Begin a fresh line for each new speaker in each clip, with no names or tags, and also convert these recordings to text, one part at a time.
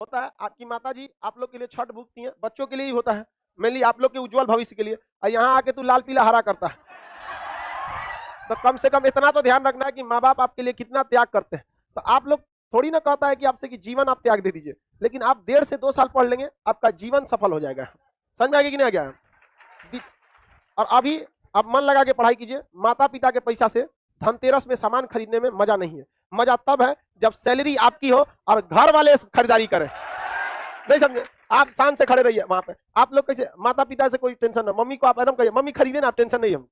होता है आपकी माता जी आप लोग के लिए छठ भूखती हैं, बच्चों के लिए ही होता है, मेनली आप लोग के उज्जवल भविष्य के लिए। और यहाँ आके तू लाल पीला हरा करता है, तो कम से कम इतना तो ध्यान रखना है कि माँ बाप आपके लिए कितना त्याग करते हैं। तो आप लोग थोड़ी ना कहता है कि आपसे कि जीवन आप त्याग दे दीजिए, लेकिन आप 1.5 से 2 साल पढ़ लेंगे, आपका जीवन सफल हो जाएगा। समझ में आ गया कि नहीं आ गया? और अभी अब मन लगा के पढ़ाई कीजिए। माता पिता के पैसा से धनतेरस में सामान खरीदने में मजा नहीं है। मजा तब है जब सैलरी आपकी हो और घर वाले खरीदारी करें। नहीं समझे? आप शान से खड़े रहिए वहां पे। आप लोग कैसे माता पिता से कोई टेंशन ना, मम्मी को आप एकदम कहिए मम्मी खरीदे ना, आप टेंशन नहीं, हम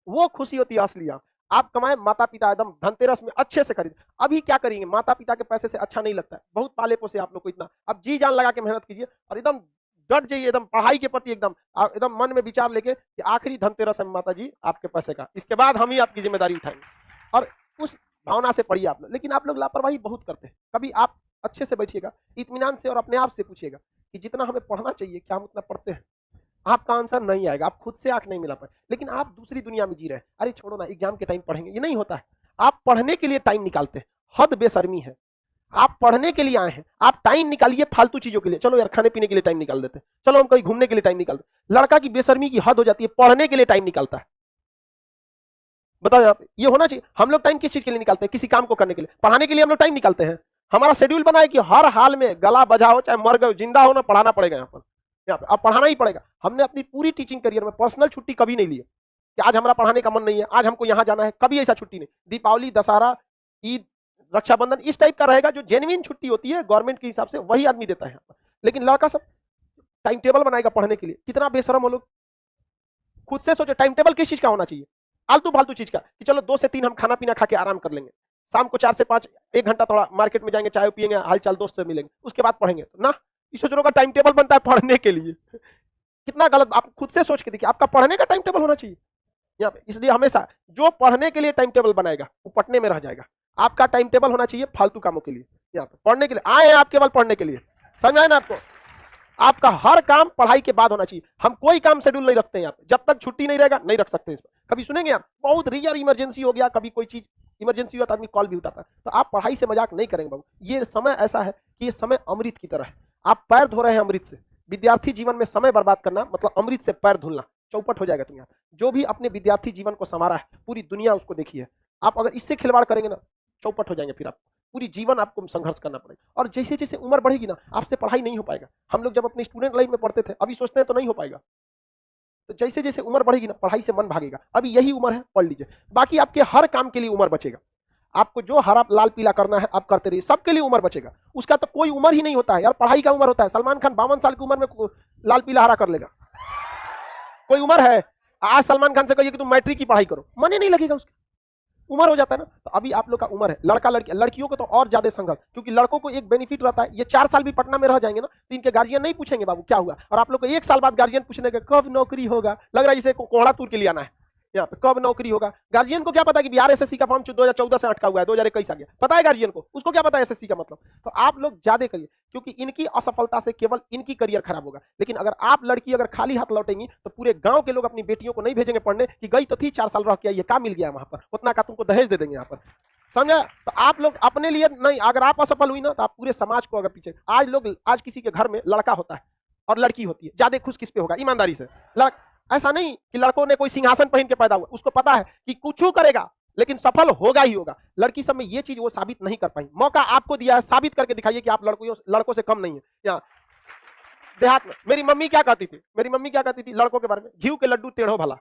वो खुशी होती है असली। आप कमाए, माता पिता एकदम धनतेरस में अच्छे से खरीदे। अभी क्या करेंगे, माता पिता के पैसे से अच्छा नहीं लगता है, बहुत पाले पोसे आप लोग को, इतना अब जी जान लगा के मेहनत कीजिए और एकदम डट जाइए, एकदम पढ़ाई के प्रति एकदम एकदम मन में विचार लेके कि आखिरी धनतेरस है माता जी आपके पैसे का, इसके बाद हम ही आपकी जिम्मेदारी उठाएंगे, और उस भावना से पढ़िए आप लोग। लेकिन आप लोग लापरवाही बहुत करते हैं। कभी आप अच्छे से बैठिएगा, इत्मीनान से और अपने आप से पूछिएगा कि जितना हमें पढ़ना चाहिए क्या हम उतना पढ़ते हैं? आपका आंसर नहीं आएगा, आप खुद से आंख नहीं मिला पाए, लेकिन आप दूसरी दुनिया में जी रहे हैं। अरे छोड़ो ना, एग्जाम के टाइम पढ़ेंगे, ये नहीं होता है। आप पढ़ने के लिए टाइम निकालते हैं, हद बेशर्मी है। आप पढ़ने के लिए आए हैं, आप टाइम निकालिए फालतू चीजों के लिए। चलो यार खाने पीने के लिए टाइम निकाल देते हैं, चलो हम कहीं घूमने के लिए टाइम निकाल देते। लड़का की बेशर्मी की हद हो जाती है, पढ़ने के लिए टाइम निकालता है। बताओ आप, ये होना चाहिए। हम लोग टाइम किस चीज के लिए निकालते हैं? किसी काम को करने के लिए। पढ़ाने के लिए हम लोग टाइम निकालते हैं। हमारा शेड्यूल बना है कि हर हाल में गला बजाओ, चाहे मर गए जिंदा हो ना, पढ़ाना पड़ेगा यहाँ पे अब पढ़ाना ही पड़ेगा। हमने अपनी पूरी टीचिंग करियर में पर्सनल छुट्टी कभी नहीं ली है कि आज हमारा पढ़ाने का मन नहीं है, आज हमको यहाँ जाना है, कभी ऐसा छुट्टी नहीं। दीपावली, दशहरा, ईद, रक्षाबंधन इस टाइप का रहेगा जो जेन्युइन छुट्टी होती है गवर्नमेंट के हिसाब से, वही आदमी देता है यहाँ पर। लेकिन लड़का सब टाइम टेबल बनाएगा पढ़ने के लिए। कितना बेशरम हो लोग। खुद से सोचो टाइम टेबल किस चीज का होना चाहिए? आलतू फालतू चीज का, कि चलो 2 से 3 हम खाना पीना खा के आराम कर लेंगे, शाम को 4 से 5 1 घंटा थोड़ा मार्केट में जाएंगे, चाय पियेंगे, हालचाल दोस्त से मिलेंगे, उसके बाद पढ़ेंगे। तो ना, इस का टाइम टेबल बनता है पढ़ने के लिए। कितना गलत। आप खुद से सोच के देखिए, आपका पढ़ने का टाइम टेबल होना चाहिए यहाँ पे। इसलिए हमेशा जो पढ़ने के लिए टाइम टेबल बनाएगा वो पटने में रह जाएगा। आपका टाइम टेबल होना चाहिए फालतू कामों के लिए। यहाँ पे पढ़ने के लिए आए हैं आप, केवल पढ़ने के लिए। समझ आए ना आपको? आपका हर काम पढ़ाई के बाद होना चाहिए। हम कोई काम शेड्यूल नहीं रखते हैं यहाँ पे, जब तक छुट्टी नहीं रहेगा नहीं रख सकते इस पर। कभी सुनेंगे आप, बहुत रियर इमरजेंसी हो गया, कभी कोई चीज इमरजेंसी हुआ तो आदमी कॉल भी उठाता है, तो आप पढ़ाई से मजाक नहीं करेंगे बाबू। ये समय ऐसा है कि ये समय अमृत की तरह है। आप पैर धो रहे हैं अमृत से। विद्यार्थी जीवन में समय बर्बाद करना मतलब अमृत से पैर धुलना, चौपट हो जाएगा तुम यहाँ। जो भी अपने विद्यार्थी जीवन को संवारा है, पूरी दुनिया उसको देखी है। आप अगर इससे खिलवाड़ करेंगे ना, चौपट हो जाएंगे। फिर आप पूरी जीवन आपको संघर्ष करना पड़ेगा। और जैसे जैसे उम्र बढ़ेगी ना, आपसे पढ़ाई नहीं हो पाएगा। हम लोग जब अपने स्टूडेंट लाइफ में पढ़ते थे, अभी सोचते हैं तो नहीं हो पाएगा। तो जैसे जैसे उम्र बढ़ेगी ना, पढ़ाई से मन भागेगा। अभी यही उम्र है, पढ़ लीजिए। बाकी आपके हर काम के लिए उम्र बचेगा। आपको जो हरा लाल पीला करना है आप करते रहिए, सबके लिए उम्र बचेगा। उसका तो कोई उम्र ही नहीं होता है यार, पढ़ाई का उम्र होता है। सलमान खान 52 साल की उम्र में लाल पीला हरा कर लेगा? कोई उम्र है? आज सलमान खान से कहिए कि तुम मैट्रिक की पढ़ाई करो, मन ही नहीं लगेगा उसका। उम्र हो जाता है ना। तो अभी आप लोग का उम्र है। लड़का लड़की, लड़कियों को तो और ज्यादा संघर्ष, क्योंकि लड़कों को एक बेनिफिट रहता है, ये 4 साल भी पटना में रह जाएंगे ना, तो इनके गार्जियन नहीं पूछेंगे बाबू क्या हुआ। और आप लोग को 1 साल बाद गार्जियन पूछने का कब नौकरी होगा, लग रहा है जैसे कोहड़ा तूर के लिए आना है यहाँ पे, कब नौकरी होगा। गार्जियन को क्या पता कि बिहार एसएससी का फॉर्म 2014 से अटका हुआ है, 2021 आ गया, पता है गार्जियन को? उसको क्या पता है एसएससी का मतलब? तो आप लोग ज्यादा करिए, क्योंकि इनकी असफलता से केवल इनकी करियर खराब होगा। लेकिन अगर आप लड़की अगर खाली हाथ लौटेंगी तो पूरे गांव के लोग अपनी बेटियों को नहीं भेजेंगे पढ़ने कि गई तो थी 4 साल रह के आई है, क्या मिल गया वहां पर, उतना का तुमको दहेज दे देंगे यहाँ पर। समझा? तो आप लोग अपने लिए नहीं, अगर आप असफल हुई ना तो आप पूरे समाज को अगर पीछे। आज किसी के घर में लड़का होता है और लड़की होती है, ज्यादा खुश किस पे होगा? ईमानदारी से। ऐसा नहीं कि लड़कों ने कोई सिंहासन पहन के पैदा हुआ, उसको पता है कि कुछ करेगा लेकिन सफल होगा ही होगा। लड़की सब में ये चीज वो साबित नहीं कर पाई। मौका आपको दिया है, साबित करके दिखाइए कि आप लड़कों से कम नहीं है। यहाँ देहात में मेरी मम्मी क्या कहती थी लड़कों के बारे में? घी के लड्डू टेढ़ो भला।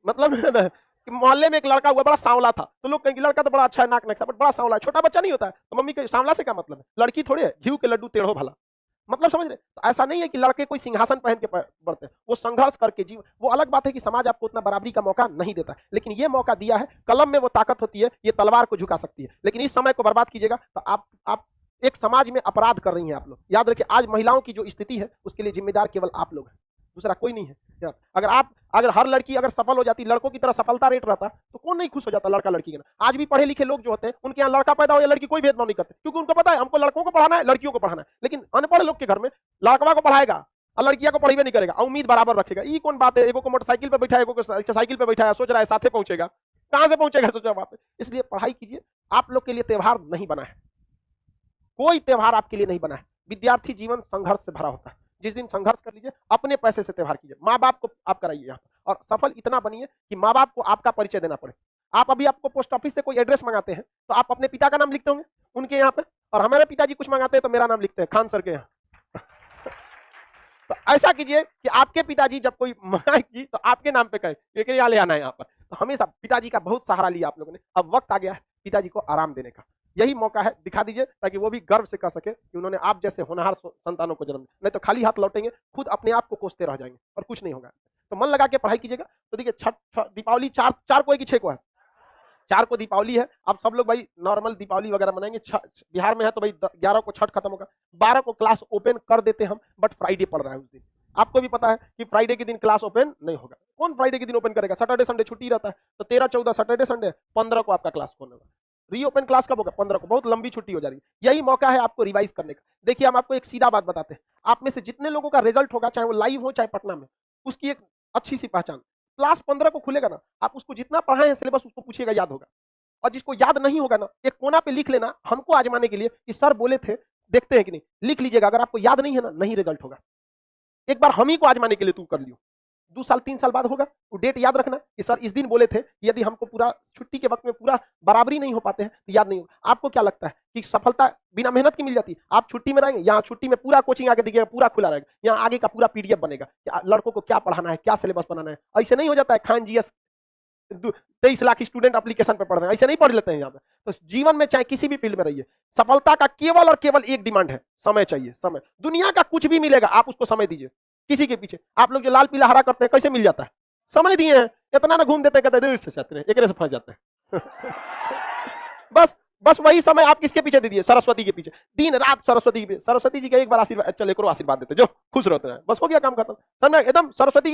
मतलब मोहल्ले में एक लड़का हुआ, बड़ा सांवला था, तो लोग कहेंगे लड़का तो बड़ा अच्छा है, नाक नक्शा, बट बड़ा सांवला है। छोटा बच्चा नहीं होता है, तो मम्मी के सांवला से क्या मतलब है? लड़की थोड़ी है, घी के लड्डू टेढ़ो भला। मतलब समझ रहे? तो ऐसा नहीं है कि लड़के कोई सिंहासन पहन के बढ़ते हैं, वो संघर्ष करके जीवन। वो अलग बात है कि समाज आपको उतना बराबरी का मौका नहीं देता, लेकिन ये मौका दिया है। कलम में वो ताकत होती है, ये तलवार को झुका सकती है। लेकिन इस समय को बर्बाद कीजिएगा तो आप एक समाज में अपराध कर रही हैं आप लोग। याद रखिए, आज महिलाओं की जो स्थिति है उसके लिए जिम्मेदार केवल आप लोग हैं, दूसरा कोई नहीं है। अगर हर लड़की अगर सफल हो जाती, लड़कों की तरह सफलता रेट रहता, तो कौन नहीं खुश हो जाता लड़का लड़की के ना। आज भी पढ़े लिखे लोग जो होते हैं, उनके यहाँ लड़का पैदा हो या लड़की, कोई भेदभाव नहीं करते, क्योंकि उनको पता है हमको लड़कों को पढ़ाना है, लड़कियों को पढ़ाना है। लेकिन अनपढ़ लोग के घर में लड़कवा को पढ़ाएगा और लड़कियां को पढ़ी नहीं करेगा, उम्मीद बराबर रखेगा। ये कौन बात है? एगो को मोटरसाइकिल पे बैठा है, एगो को साइकिल पे बैठा है, सोच रहा है साथे पहुंचेगा, कहां से पहुंचेगा? सोचा बात है। इसलिए पढ़ाई कीजिए, आप लोग के लिए त्योहार नहीं बना है। कोई त्योहार आपके लिए नहीं बना है। विद्यार्थी जीवन संघर्ष से भरा होता है। जिस दिन संघर्ष कर लीजिए, अपने पैसे से त्योहार कीजिए, माँ बाप को आप कराइए यहाँ पर, और सफल इतना बनिए कि माँ बाप को आपका परिचय देना पड़े। आप अभी आपको पोस्ट ऑफिस से कोई एड्रेस मंगाते हैं तो आप अपने पिता का नाम लिखते होंगे उनके यहाँ पे, और हमारे पिताजी कुछ मंगाते हैं तो मेरा नाम लिखते हैं, खान सर के यहाँ। तो ऐसा कीजिए कि आपके पिताजी जब कोई मंगाएगी तो आपके नाम पे कहे लेकिन यहाँ ले आना है यहाँ पर। तो हमेशा पिताजी का बहुत सहारा लिया आप लोगों ने, अब वक्त आ गया है पिताजी को आराम देने का। यही मौका है, दिखा दीजिए ताकि वो भी गर्व से कह सके कि उन्होंने आप जैसे होनहार संतानों को जन्म दिया। नहीं तो खाली हाथ लौटेंगे, खुद अपने आप को कोसते रह जाएंगे और कुछ नहीं होगा। तो मन लगा के पढ़ाई कीजिएगा। तो देखिए छठ दीपावली चार को है कि 6 को है? 4 को दीपावली है। अब सब लोग भाई नॉर्मल दीपावली वगैरह मनाएंगे। बिहार में है तो भाई 11 को छठ खत्म होगा, 12 को क्लास ओपन कर देते हम, बट फ्राइडे पड़ रहा है उस दिन। आपको भी पता है कि फ्राइडे के दिन क्लास ओपन नहीं होगा। कौन फ्राइडे के दिन ओपन करेगा? सैटरडे संडे छुट्टी रहता है। तो 13 14 सैटरडे संडे, 15 को आपका क्लास खोलने होगा। रीओपन क्लास कब होगा? 15 को। बहुत लंबी छुट्टी हो जा रही है। यही मौका है आपको रिवाइज करने का। देखिए हम आपको एक सीधा बात बताते हैं, आप में से जितने लोगों का रिजल्ट होगा, चाहे वो लाइव हो चाहे पटना में, उसकी एक अच्छी सी पहचान, क्लास 15 को खुलेगा ना, आप उसको जितना पढ़ाए हैं सिलेबस उसको पूछिएगा, याद होगा। और जिसको याद नहीं होगा ना, एक कोना पे लिख लेना, हमको आजमाने के लिए कि सर बोले थे, देखते हैं कि नहीं, लिख लीजिएगा। अगर आपको याद नहीं है ना, नहीं रिजल्ट होगा। एक बार हम ही को आजमाने के लिए तू कर लियो, 2 साल 3 साल बाद होगा। तो डेट याद रखना कि सर इस दिन बोले थे, यदि हमको पूरा छुट्टी के वक्त में पूरा बराबरी नहीं हो पाते हैं तो याद नहीं होगा। आपको क्या लगता है कि सफलता बिना मेहनत की मिल जाती है? आप छुट्टी में रहेंगे, यहाँ छुट्टी में पूरा कोचिंग आगे दिखेगा, पूरा खुला रहेगा, यहाँ आगे का पूरा पीडीएफ बनेगा, लड़कों को क्या पढ़ाना है, क्या सिलेबस बनाना है। ऐसे नहीं हो जाता है Khan GS 23 lakh student application पे पढ़ रहे हैं, ऐसे नहीं पढ़ लेते हैं यहाँ पे। तो जीवन में चाहे किसी भी फील्ड में रहिए, सफलता का केवल और केवल एक डिमांड है, समय चाहिए। समय, दुनिया का कुछ भी मिलेगा, आप उसको समय दीजिए। किसी के पीछे आप लोग जो लाल पीला हरा करते हैं, कैसे मिल जाता है? समय दिए हैं। इतना ना घूम देते, कहते देर से जाते हैं, एक से फंस जाते हैं। बस वही समय आप किसके पीछे दे दिए? सरस्वती के पीछे, दिन रात सरस्वती के पीछे। सरस्वती जी का एक बार आशीर्वाद, चल एक आशीर्वाद देते जो खुश रहते हैं, बस हो गया काम खत्म। समझ एकदम सरस्वती